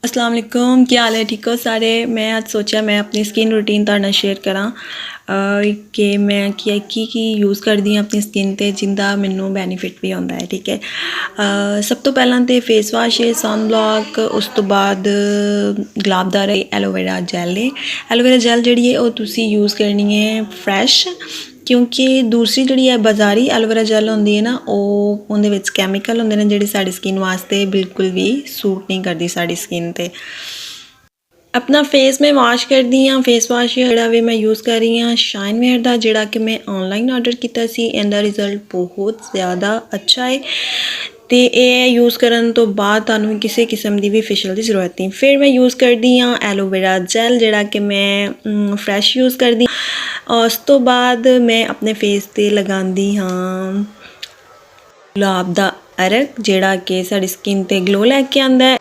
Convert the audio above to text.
अस्सलाम वालेकुम, क्या हाल है? ठीक हो सारे? मैं आज सोचा मैं अपनी स्किन रूटीन तुहाडे नाल शेयर करा कि मैं की यूज़ करदी हाँ अपनी स्किन ते जिंदा मैनू बेनीफिट भी होंदा है। ठीक है, सब तो पहला तो फेस वाश है, सन ब्लॉक, उस तो बाद गुलाबदार एलोवेरा जैल है। एलोवेरा जैल जिहड़ी है वो तुसी यूज़ करनी है फ्रैश, क्योंकि दूसरी जिहड़ी है बाज़ारी एलोवेरा जैल होंदी है ना, वो उहदे विच कैमिकल होंदे ने जिहड़ी साडी स्किन वास्ते बिल्कुल भी सूट नहीं करदी साडी स्किन ते। अपना फेस मैं वॉश करदी हाँ। फेस वॉश जिहड़ा वे मैं यूज़ कर रही हाँ शाइन वेयर दा, जिहड़ा कि मैं ऑनलाइन ऑर्डर किया सी। इहदा रिजल्ट बहुत ज़्यादा अच्छा है ते ये यूज़ करन तो बाद तुहानूं किसी किस्म की भी फेशियल की जरूरत नहीं। फिर मैं यूज़ करदी हाँ एलोवेरा जैल, जिहड़ा कि मैं फ्रैश यूज़ करदी। उस तो बाद मैं अपने फेस ते लगांदी हाँ गुलाब दा अरक, जिहड़ा कि साडी स्किन ते ग्लो लैके आंदा है।